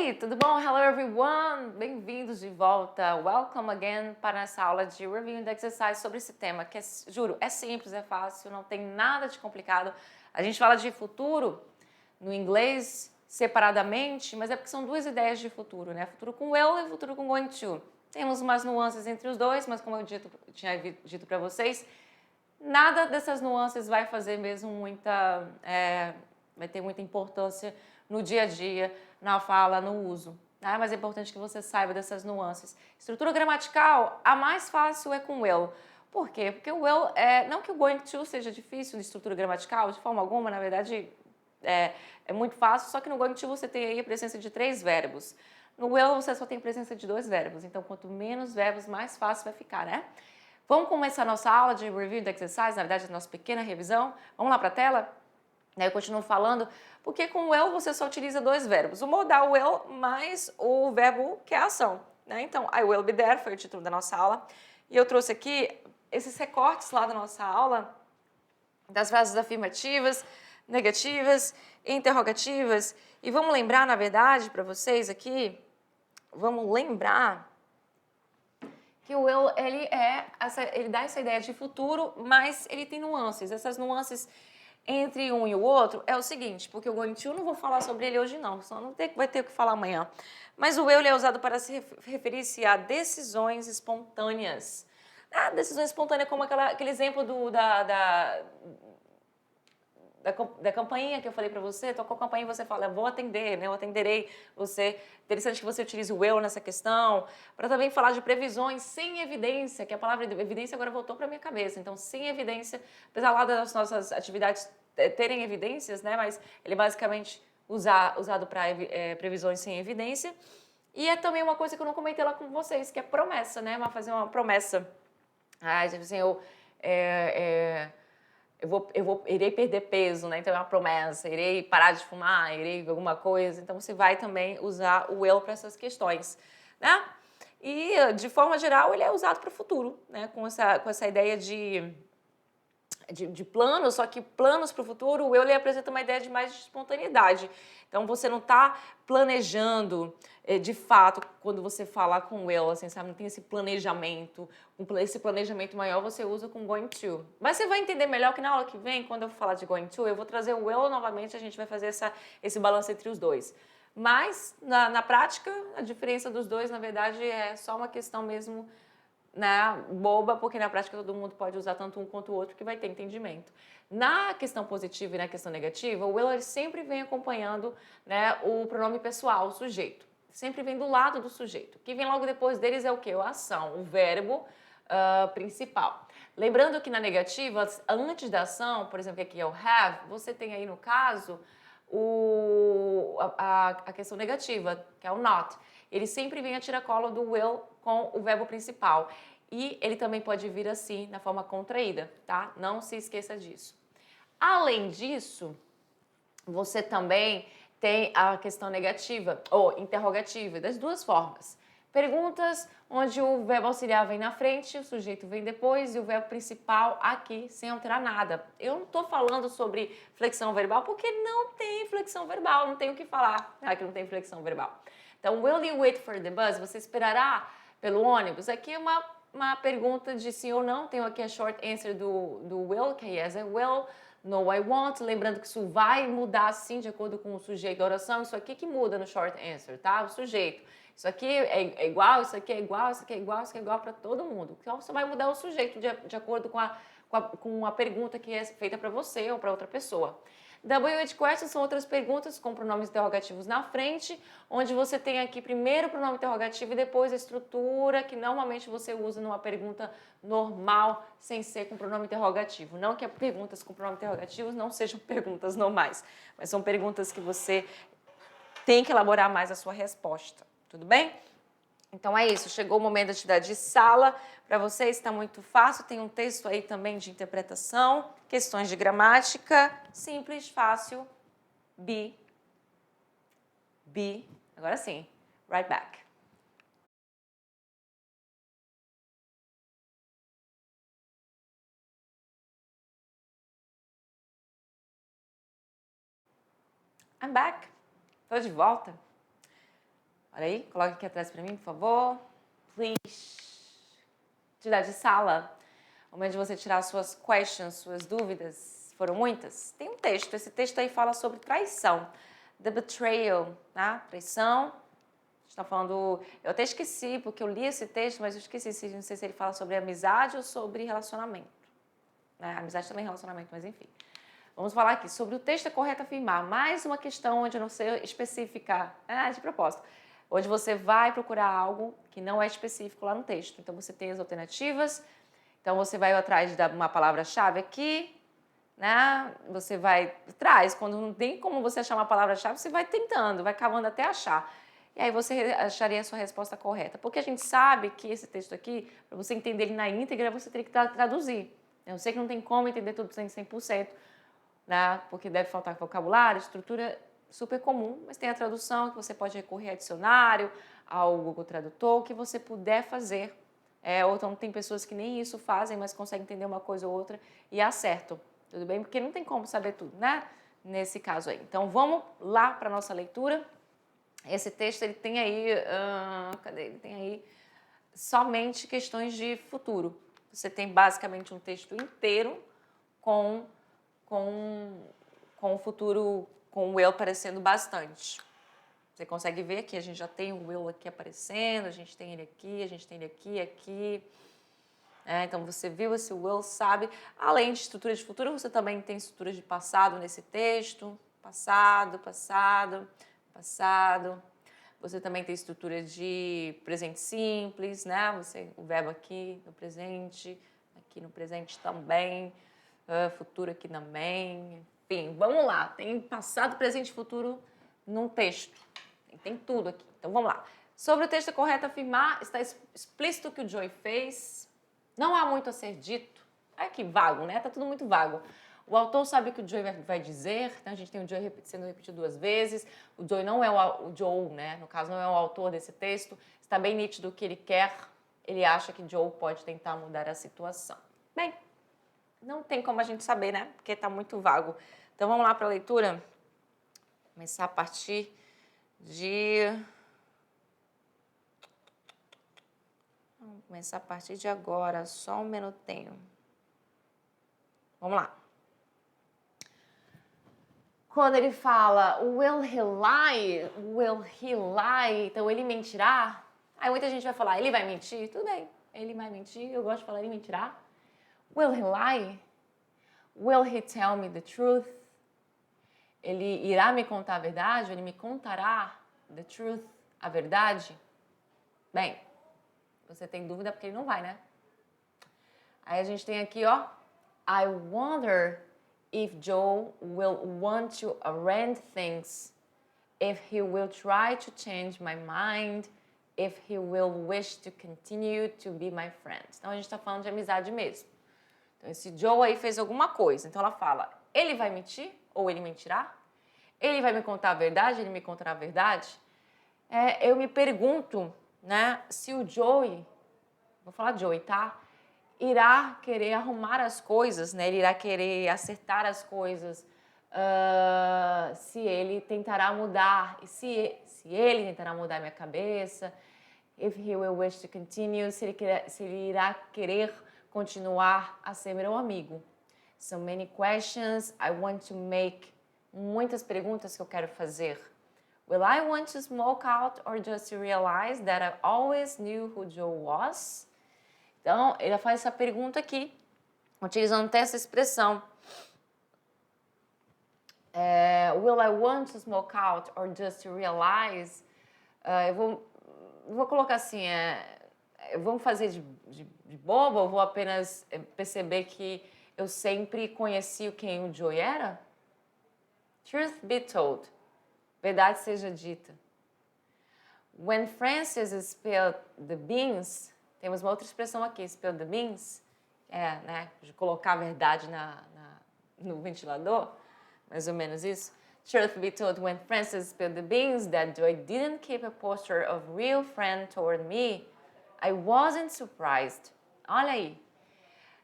aí, tudo bom? Hello everyone! Bem-vindos de volta. Welcome again para essa aula de Review and Exercise sobre esse tema, que juro, é simples, é fácil, não tem nada de complicado. A gente fala de futuro no inglês separadamente, mas é porque são duas ideias de futuro, né? Futuro com will e futuro com going to. Temos umas nuances entre os dois, mas como eu tinha dito para vocês, nada dessas nuances vai fazer mesmo vai ter muita importância no dia a dia, na fala, no uso. Né? Mas é importante que você saiba dessas nuances. Estrutura gramatical, a mais fácil é com will. Por quê? Porque o will, não que o going to seja difícil de estrutura gramatical, de forma alguma, na verdade é muito fácil, só que no going to você tem aí a presença de 3 verbos. No will você só tem presença de 2 verbos, então quanto menos verbos, mais fácil vai ficar, né? Vamos começar a nossa aula de Review and Exercise, na verdade, a nossa pequena revisão. Vamos lá para a tela? Eu continuo falando, porque com o will você só utiliza 2 verbos. O modal will mais o verbo que é a ação. Né? Então, I will be there foi o título da nossa aula. E eu trouxe aqui esses recortes lá da nossa aula, das frases afirmativas, negativas, interrogativas. E vamos lembrar, na verdade, para vocês aqui, vamos lembrar que o will, ele dá essa ideia de futuro, mas ele tem nuances. Essas nuances entre um e o outro é o seguinte, porque o going to não vou falar sobre ele hoje não, só vai ter o que falar amanhã. Mas o will é usado para se referir-se a decisões espontâneas. Decisões espontâneas como aquele exemplo da campainha que eu falei para você, tocou a campainha e você fala, eu vou atender, né? Eu atenderei você. Interessante que você utilize o will nessa questão, para também falar de previsões sem evidência, que a palavra evidência agora voltou para minha cabeça. Então, sem evidência, apesar lá das nossas atividades terem evidências, né? Mas ele é basicamente usado para previsões sem evidência. E é também uma coisa que eu não comentei lá com vocês, que é promessa, né? Mas fazer uma promessa. Tipo assim, irei perder peso, né? Então é uma promessa, irei parar de fumar, irei alguma coisa. Então você vai também usar o will para essas questões, né? E de forma geral ele é usado para o futuro, né? Com essa ideia de planos, só que planos para o futuro, o will apresenta uma ideia de mais de espontaneidade. Então você não está planejando de fato quando você falar com o will, assim, sabe? Não tem esse planejamento. Esse planejamento maior você usa com going to. Mas você vai entender melhor que na aula que vem, quando eu falar de going to, eu vou trazer o will novamente, a gente vai fazer esse balanço entre os dois. Mas na prática, a diferença dos dois, na verdade, é só uma questão mesmo, né, boba, porque na prática todo mundo pode usar tanto um quanto o outro que vai ter entendimento. Na questão positiva e na questão negativa, o will sempre vem acompanhando, né, o pronome pessoal, o sujeito. Sempre vem do lado do sujeito. O que vem logo depois deles é o quê? A ação, o verbo principal. Lembrando que na negativa, antes da ação, por exemplo, aqui é o have, você tem aí no caso a questão negativa, que é o not. Ele sempre vem a tiracolo do will com o verbo principal. E ele também pode vir assim, na forma contraída, tá? Não se esqueça disso. Além disso, você também tem a questão negativa ou interrogativa, das duas formas. Perguntas onde o verbo auxiliar vem na frente, o sujeito vem depois e o verbo principal aqui sem alterar nada. Eu não estou falando sobre flexão verbal porque não tem flexão verbal, não tem o que falar que não tem flexão verbal. Então, will you wait for the bus? Você esperará pelo ônibus? Aqui é uma pergunta de sim ou não. Tenho aqui a short answer do will, que é yes, I will. No, I won't. Lembrando que isso vai mudar sim de acordo com o sujeito da oração. Isso aqui que muda no short answer, tá? O sujeito. Isso aqui é igual, isso aqui é igual, isso aqui é igual, isso aqui é igual para todo mundo. Então, você vai mudar o sujeito de acordo com a pergunta que é feita para você ou para outra pessoa. WH questions são outras perguntas com pronomes interrogativos na frente, onde você tem aqui primeiro o pronome interrogativo e depois a estrutura que normalmente você usa numa pergunta normal, sem ser com pronome interrogativo. Não que perguntas com pronome interrogativo não sejam perguntas normais, mas são perguntas que você tem que elaborar mais a sua resposta. Tudo bem? Então é isso, chegou o momento da atividade de sala. Para vocês está muito fácil, tem um texto aí também de interpretação, questões de gramática, simples, fácil, be, agora sim, right back. I'm back, estou de volta. Olha aí, coloca aqui atrás para mim, por favor. Please. Atividade de sala. Momento de você tirar suas questions, suas dúvidas. Foram muitas? Tem um texto. Esse texto aí fala sobre traição. The betrayal, tá? Traição. Está falando... Eu até esqueci, porque eu li esse texto, mas eu esqueci. Não sei se ele fala sobre amizade ou sobre relacionamento. Amizade também é relacionamento, mas enfim. Vamos falar aqui sobre o texto é correto afirmar. Mais uma questão onde eu não sei especificar. De propósito. Onde você vai procurar algo que não é específico lá no texto. Então, você tem as alternativas. Então, você vai atrás de uma palavra-chave aqui, né? Você vai atrás. Quando não tem como você achar uma palavra-chave, você vai tentando, vai cavando até achar. E aí você acharia a sua resposta correta. Porque a gente sabe que esse texto aqui, para você entender ele na íntegra, você tem que traduzir. Eu sei que não tem como entender tudo 100%, né? Porque deve faltar vocabulário, estrutura super comum, mas tem a tradução que você pode recorrer a dicionário, ao Google Tradutor, o que você puder fazer. Ou então tem pessoas que nem isso fazem, mas conseguem entender uma coisa ou outra e acertam. Tudo bem? Porque não tem como saber tudo, né? Nesse caso aí. Então, vamos lá para a nossa leitura. Esse texto, ele tem aí... cadê? Ele tem aí somente questões de futuro. Você tem basicamente um texto inteiro com o futuro, com o will aparecendo bastante. Você consegue ver que a gente já tem o will aqui aparecendo, a gente tem ele aqui, a gente tem ele aqui, aqui. Então, você viu esse will, sabe? Além de estrutura de futuro, você também tem estruturas de passado nesse texto. Passado, passado, passado. Você também tem estrutura de presente simples, né? O verbo aqui no presente também, futuro aqui também. Enfim, vamos lá. Tem passado, presente e futuro num texto. Tem tudo aqui. Então, vamos lá. Sobre o texto correto afirmar, está explícito o que o Joey fez. Não há muito a ser dito. Que vago, né? Tá tudo muito vago. O autor sabe o que o Joey vai dizer, então a gente tem o Joey sendo repetido 2 vezes. O Joey não é o Joe, né? No caso, não é o autor desse texto. Está bem nítido o que ele quer. Ele acha que Joe pode tentar mudar a situação. Bem, não tem como a gente saber, né? Porque está muito vago. Então, vamos lá para a leitura. Começar a partir de... Vamos começar a partir de agora. Só um minutinho. Vamos lá. Quando ele fala, will he lie? Will he lie? Então, ele mentirá? Aí muita gente vai falar, ele vai mentir? Tudo bem, ele vai mentir. Eu gosto de falar, ele mentirá. Will he lie? Will he tell me the truth? Ele irá me contar a verdade? Ele me contará the truth, a verdade? Bem, você tem dúvida porque ele não vai, né? Aí a gente tem aqui, ó. I wonder if Joe will want to arrange things, if he will try to change my mind, if he will wish to continue to be my friend. Então, a gente está falando de amizade mesmo. Então, esse Joe aí fez alguma coisa. Então, ela fala, ele vai mentir ou ele mentirá? Ele vai me contar a verdade, ele me contará a verdade? Eu me pergunto, né, se o Joey, vou falar Joey, tá? Irá querer arrumar as coisas, né? Ele irá querer acertar as coisas, se ele tentará mudar, se ele tentará mudar a minha cabeça, if he will wish to continue, se ele irá querer continuar a ser meu amigo. So many questions I want to make, muitas perguntas que eu quero fazer. Will I want to smoke out or just realize that I always knew who Joe was? Então, ele faz essa pergunta aqui, utilizando até essa expressão. Will I want to smoke out or just realize? Eu vou colocar assim, vamos fazer de boba ou vou apenas perceber que eu sempre conheci quem o Joey era? Truth be told. Verdade seja dita. When Francis spilled the beans... Temos uma outra expressão aqui, spill the beans, né, de colocar a verdade no ventilador, mais ou menos isso. Truth be told, when Francis spilled the beans that Joey didn't keep a posture of real friend toward me, I wasn't surprised. Olha aí.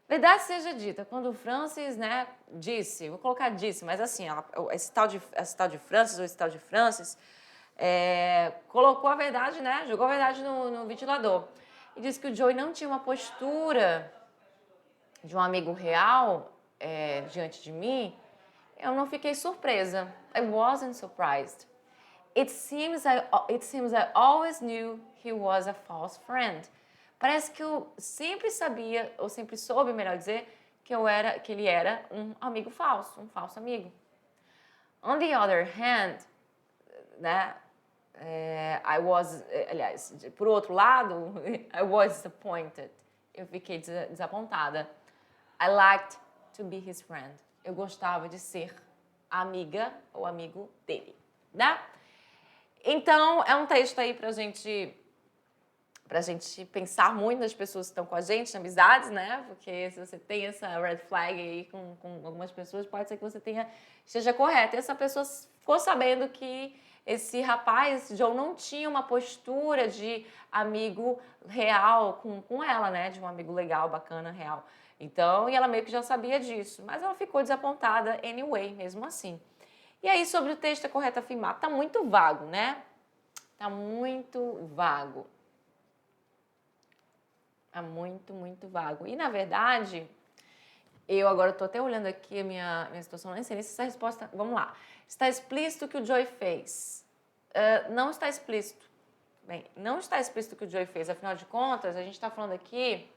Verdade seja dita, quando o Francis, né, disse, vou colocar disse, mas assim, esse tal de Francis ou esse tal de Francis, colocou a verdade, né? Jogou a verdade no ventilador. E disse que o Joey não tinha uma postura de um amigo real diante de mim. Eu não fiquei surpresa. I wasn't surprised. It seems I always knew he was a false friend. Parece que eu sempre sabia, ou sempre soube, melhor dizer, que ele era um amigo falso, um falso amigo. On the other hand, né? Aliás, por outro lado, I was disappointed. Eu fiquei desapontada. I liked to be his friend. Eu gostava de ser amiga ou amigo dele, né? Então, é um texto aí pra gente pensar muito nas pessoas que estão com a gente, amizades, né? Porque se você tem essa red flag aí com algumas pessoas, pode ser que você esteja correta. E essa pessoa ficou sabendo que esse rapaz, esse Joe, não tinha uma postura de amigo real com ela, né? De um amigo legal, bacana, real. Então, e ela meio que já sabia disso, mas ela ficou desapontada anyway, mesmo assim. E aí, sobre o texto, é correto afirmar? Tá muito vago, né? Tá muito vago. Tá muito, muito vago. E, na verdade, eu agora tô até olhando aqui a minha situação, nem sei nem se essa resposta... Vamos lá. Está explícito o que o Joey fez. Não está explícito. Bem, não está explícito o que o Joey fez. Afinal de contas, a gente está falando aqui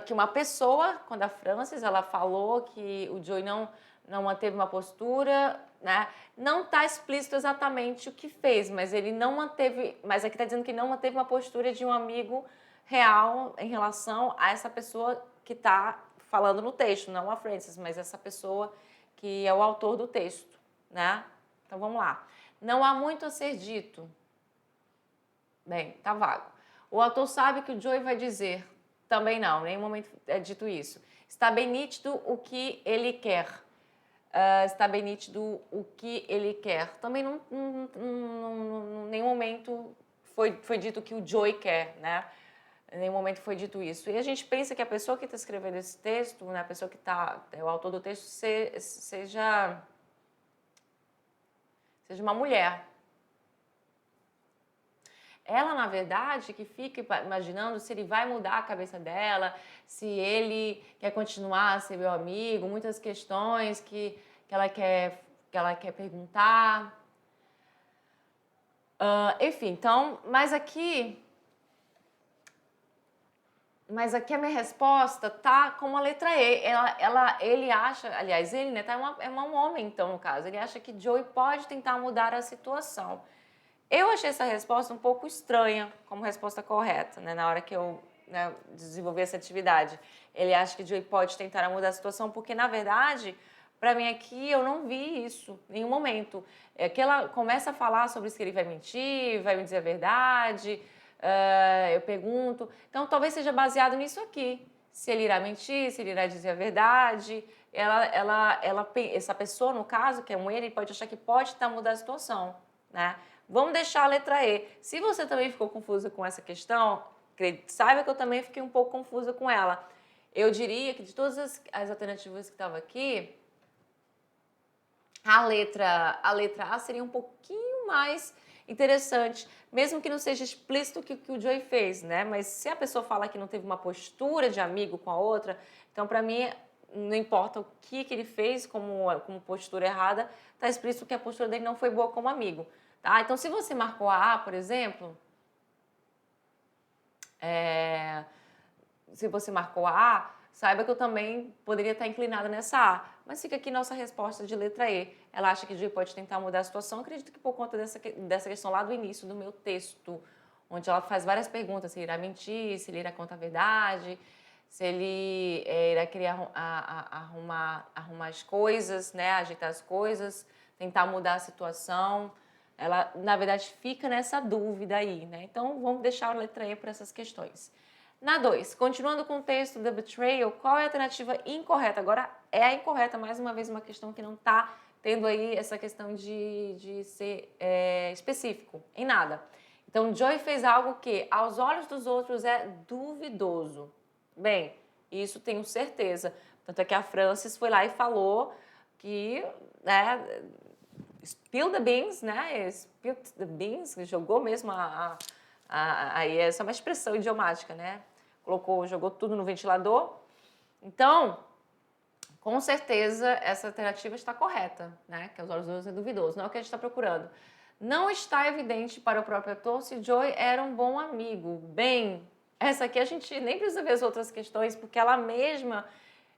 que uma pessoa, quando a Frances, ela falou que o Joey não manteve uma postura, né? Não está explícito exatamente o que fez, mas ele não manteve, mas aqui está dizendo que não manteve uma postura de um amigo real em relação a essa pessoa que está falando no texto, não a Frances, mas essa pessoa que é o autor do texto, né? Então vamos lá. Não há muito a ser dito. Bem, tá vago. O autor sabe que o Joey vai dizer. Também não, em nenhum momento é dito isso. Está bem nítido o que ele quer. Está bem nítido o que ele quer. Também em nenhum momento foi dito o que o Joey quer, né? Em nenhum momento foi dito isso. E a gente pensa que a pessoa que está escrevendo esse texto, né, a pessoa que é o autor do texto, seja uma mulher. Ela, na verdade, que fica imaginando se ele vai mudar a cabeça dela, se ele quer continuar a ser meu amigo, muitas questões que ela quer perguntar. Enfim, então, mas aqui a minha resposta tá com a letra E. Ele acha, aliás, ele, né, é um homem, então, no caso, ele acha que Joey pode tentar mudar a situação. Eu achei essa resposta um pouco estranha como resposta correta, né? Na hora que eu desenvolvi essa atividade. Ele acha que Joey pode tentar mudar a situação, porque, na verdade, para mim aqui, eu não vi isso em nenhum momento. É que ela começa a falar sobre se ele vai mentir, vai me dizer a verdade, eu pergunto. Então, talvez seja baseado nisso aqui. Se ele irá mentir, se ele irá dizer a verdade. Essa pessoa, no caso, que é um ele pode achar que pode tentar mudar a situação, né? Vamos deixar a letra E. Se você também ficou confusa com essa questão, saiba que eu também fiquei um pouco confusa com ela. Eu diria que de todas as alternativas que estavam aqui, a letra A seria um pouquinho mais interessante, mesmo que não seja explícito o que o Joey fez, né? Mas se a pessoa fala que não teve uma postura de amigo com a outra, então para mim não importa o que ele fez como postura errada, está explícito que a postura dele não foi boa como amigo. Tá? Então, se você marcou a A, por exemplo, se você marcou a A, saiba que eu também poderia estar inclinada nessa A. Mas fica aqui nossa resposta de letra E. Ela acha que o Joey pode tentar mudar a situação. Acredito que por conta dessa questão lá do início do meu texto, onde ela faz várias perguntas, se ele irá mentir, se ele irá contar a verdade, se ele irá querer arrumar as coisas, né, ajeitar as coisas, tentar mudar a situação. Ela, na verdade, fica nessa dúvida aí, né? Então, vamos deixar a letra E para essas questões. Na 2, continuando com o texto The Betrayal, qual é a alternativa incorreta? Agora é a incorreta, mais uma vez, uma questão que não está tendo aí essa questão de ser específico, em nada. Então, Joey fez algo que, aos olhos dos outros, é duvidoso. Bem, isso tenho certeza. Tanto é que a Frances foi lá e falou que, né, spill the beans, né? Spill the beans, jogou mesmo aí essa é uma expressão idiomática, né? Jogou tudo no ventilador. Então, com certeza, essa alternativa está correta, né? Que aos olhos é duvidoso, não é o que a gente está procurando. Não está evidente para o próprio ator se Joey era um bom amigo. Bem, essa aqui a gente nem precisa ver as outras questões, porque ela mesma,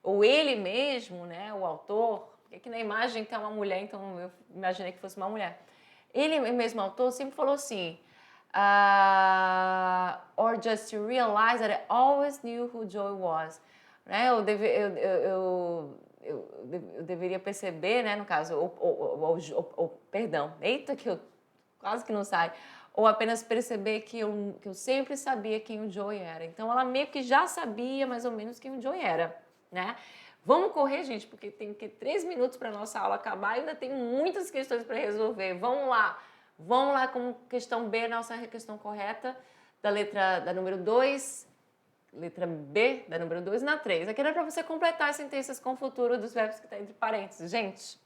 ou ele mesmo, né, o autor, porque aqui na imagem tem uma mulher, então eu imaginei que fosse uma mulher. Ele mesmo, autor, sempre falou assim, or just to realize that I always knew who Joey was. Né? Eu deveria perceber, né, no caso, perdão, eita que eu quase que não sai, ou apenas perceber que eu sempre sabia quem o Joey era. Então ela meio que já sabia mais ou menos quem o Joey era, né? Vamos correr, gente, porque tem que 3 minutos para nossa aula acabar e ainda tem muitas questões para resolver. Vamos lá com questão B, nossa questão correta, da número 2, letra B da número 2 na 3. Aqui era para você completar as sentenças com o futuro dos verbos que está entre parênteses. Gente,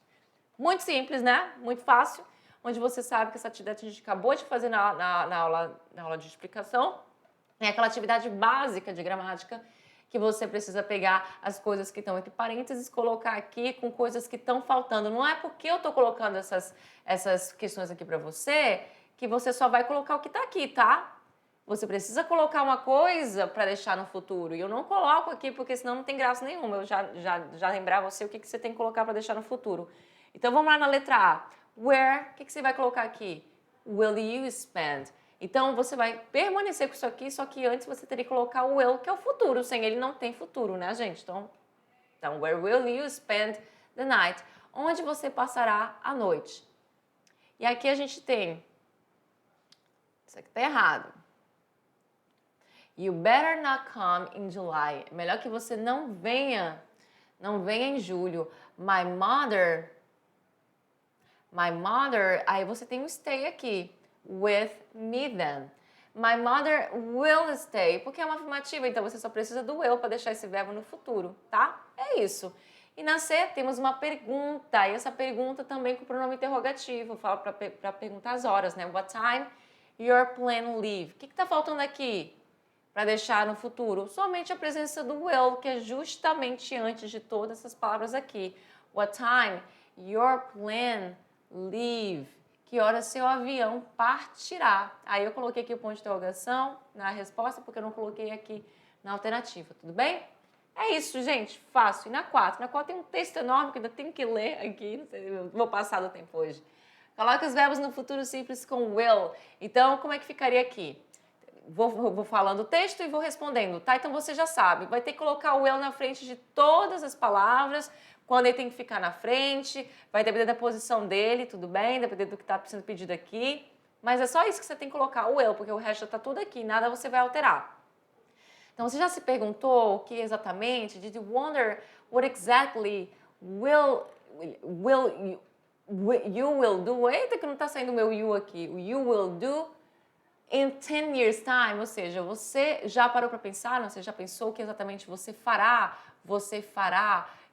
muito simples, né? Muito fácil. Onde você sabe que essa atividade a gente acabou de fazer na aula de explicação. É aquela atividade básica de gramática que você precisa pegar as coisas que estão entre parênteses, colocar aqui com coisas que estão faltando. Não é porque eu estou colocando essas questões aqui para você que você só vai colocar o que está aqui, tá? Você precisa colocar uma coisa para deixar no futuro. E eu não coloco aqui porque senão não tem graça nenhuma. Eu já lembrar você o que você tem que colocar para deixar no futuro. Então vamos lá na letra A. Where, o que você vai colocar aqui? Will you spend? Então você vai permanecer com isso aqui, só que antes você teria que colocar o will, que é o futuro. Sem ele não tem futuro, né, gente? Então where will you spend the night? Onde você passará a noite? E aqui a gente tem... Isso aqui tá errado. You better not come in July. É melhor que você não venha em julho. My mother, aí você tem um stay aqui. With me then. My mother will stay, porque é uma afirmativa, então você só precisa do will para deixar esse verbo no futuro, tá? É isso. E na C temos uma pergunta, e essa pergunta também com o pronome interrogativo, fala para perguntar as horas, né? What time your plan leave? O que tá faltando aqui para deixar no futuro? Somente a presença do will, que é justamente antes de todas essas palavras aqui. What time your plan leave? Que hora seu avião partirá? Aí eu coloquei aqui o ponto de interrogação na resposta, porque eu não coloquei aqui na alternativa, tudo bem? É isso, gente, fácil. E na 4? Na 4 tem um texto enorme que ainda tenho que ler aqui, não sei, eu vou passar do tempo hoje. Coloca os verbos no futuro simples com will. Então, como é que ficaria aqui? Vou falando o texto e vou respondendo, tá? Então você já sabe, vai ter que colocar o will na frente de todas as palavras, quando ele tem que ficar na frente, vai depender da posição dele, tudo bem? Depender do que está sendo pedido aqui. Mas é só isso que você tem que colocar, o will, porque o resto já está tudo aqui, nada você vai alterar. Então, você já se perguntou o que exatamente? Did you wonder what exactly you will do? Eita, que não está saindo o meu you aqui. O you will do in 10 years time, ou seja, você já parou para pensar, você já pensou o que exatamente você fará,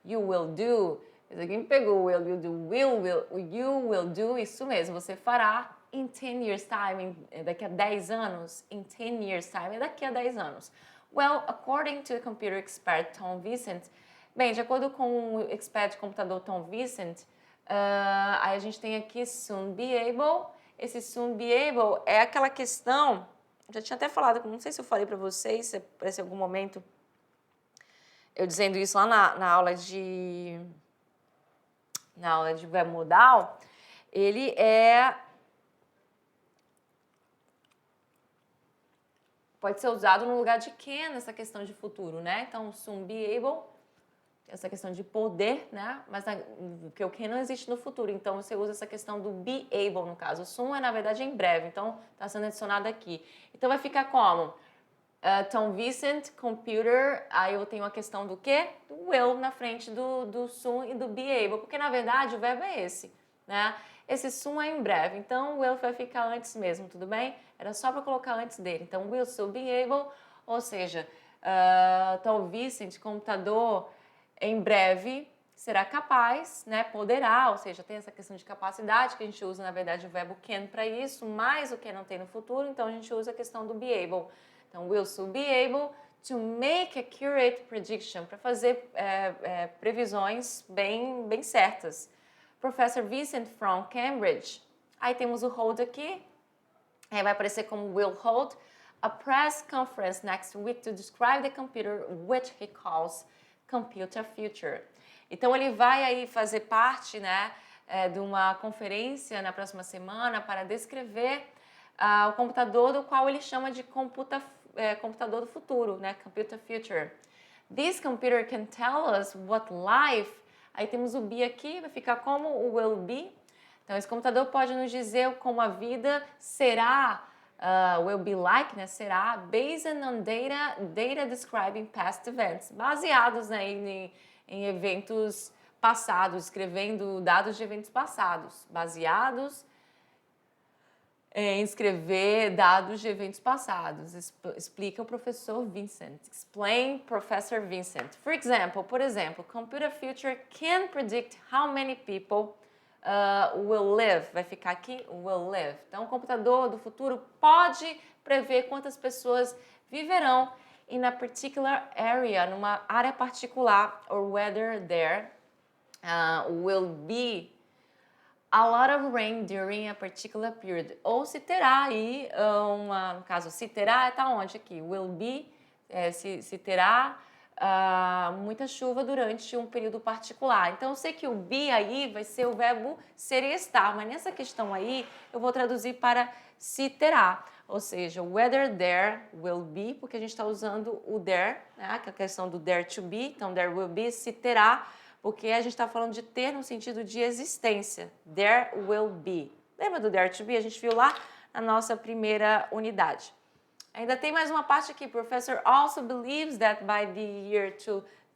you will do. Alguém me pegou, will you do, you will do, isso mesmo, você fará in 10 years time, daqui a 10 anos, in 10 years time, é daqui a 10 anos. Well, according to the computer expert Tom Vincent, bem, de acordo com o expert de computador Tom Vincent, aí a gente tem aqui soon be able. Esse soon be able é aquela questão, já tinha até falado, não sei se eu falei para vocês, se apareceu em algum momento eu dizendo isso lá na aula de verbo modal, ele pode ser usado no lugar de can nessa questão de futuro, né? Então, soon be able, essa questão de poder, né? Mas porque o can não existe no futuro, então você usa essa questão do be able no caso. O soon é, na verdade, em breve, então está sendo adicionado aqui. Então, vai ficar como? Tom Vincent, computer, aí eu tenho a questão do quê? Do will na frente do soon e do be able, porque na verdade o verbo é esse, né? Esse soon é em breve, então o will vai ficar antes mesmo, tudo bem? Era só para colocar antes dele. Então, will soon be able, ou seja, Tom Vincent, computador, em breve será capaz, né, poderá, ou seja, tem essa questão de capacidade, que a gente usa, na verdade, o verbo can para isso, mas o que não tem no futuro, então a gente usa a questão do be able. Então, will soon be able to make accurate prediction, para fazer previsões bem certas. Professor Vincent from Cambridge. Aí temos o hold aqui, vai aparecer como will hold a press conference next week to describe the computer which he calls Computer Future. Então ele vai aí fazer parte, né, de uma conferência na próxima semana para descrever o computador do qual ele chama de computador do futuro, né, Computer Future. This computer can tell us what life. Aí temos o be aqui, vai ficar como o will be. Então esse computador pode nos dizer como a vida será. Will be like, né, será, based on data describing past events, baseados, né, em eventos passados, escrevendo dados de eventos passados, baseados em escrever dados de eventos passados, explica o professor Vincent. Explain Professor Vincent. Por exemplo, Computer Future can predict how many people will live, vai ficar aqui, will live. Então, o computador do futuro pode prever quantas pessoas viverão in a particular area, numa área particular, or whether there will be a lot of rain during a particular period. Ou se terá aí, no caso, se terá, está onde aqui? Will be, se terá muita chuva durante um período particular. Então, eu sei que o be aí vai ser o verbo ser e estar, mas nessa questão aí eu vou traduzir para se terá. Ou seja, whether there will be, porque a gente está usando o there, né, que é a questão do there to be, então there will be, se terá, porque a gente está falando de ter no sentido de existência. There will be. Lembra do there to be? A gente viu lá na nossa primeira unidade. Ainda tem mais uma parte aqui. Professor also believes that by the year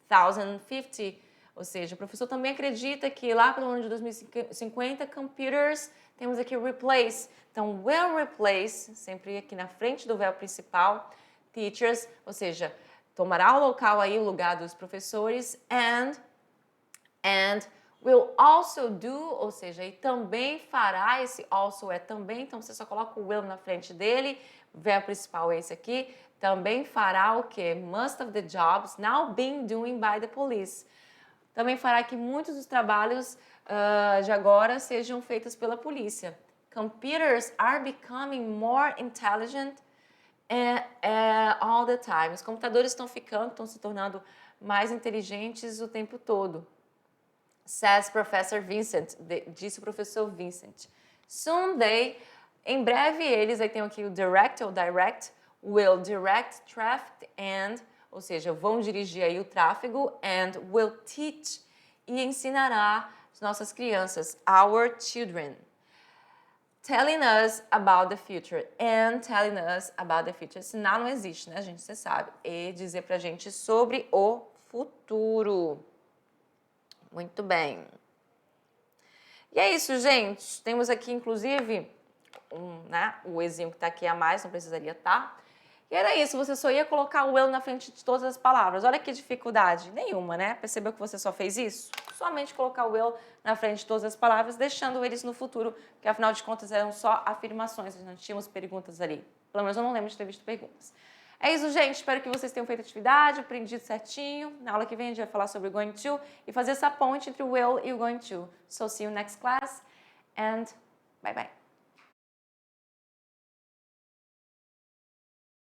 2050, ou seja, o professor também acredita que lá pelo ano de 2050, computers, temos aqui replace. Então, will replace, sempre aqui na frente do verbo principal, teachers, ou seja, tomará o local aí, o lugar dos professores, and will also do, ou seja, e também fará, esse also é também, então você só coloca o will na frente dele, o verbo principal é esse aqui, também fará o quê? Most of the jobs now being doing by the police. Também fará que muitos dos trabalhos de agora sejam feitos pela polícia. Computers are becoming more intelligent all the time. Os computadores estão se tornando mais inteligentes o tempo todo. Says Professor Vincent, disse o professor Vincent. Soon they, em breve eles, aí tem aqui o direct ou direct, will direct traffic and, ou seja, vão dirigir aí o tráfego, and will teach, e ensinará as nossas crianças, our children. Telling us about the future, and telling us about the future. Sinal não existe, né, gente? Você sabe. E dizer pra gente sobre o futuro. Muito bem. E é isso, gente. Temos aqui, inclusive, o exinho que está aqui a mais, não precisaria estar. E era isso, você só ia colocar o will na frente de todas as palavras. Olha que dificuldade. Nenhuma, né? Percebeu que você só fez isso? Somente colocar o will na frente de todas as palavras, deixando eles no futuro, porque afinal de contas eram só afirmações, nós não tínhamos perguntas ali. Pelo menos eu não lembro de ter visto perguntas. É isso, gente. Espero que vocês tenham feito a atividade, aprendido certinho. Na aula que vem a gente vai falar sobre going to e fazer essa ponte entre o will e o going to. So see you next class and bye bye.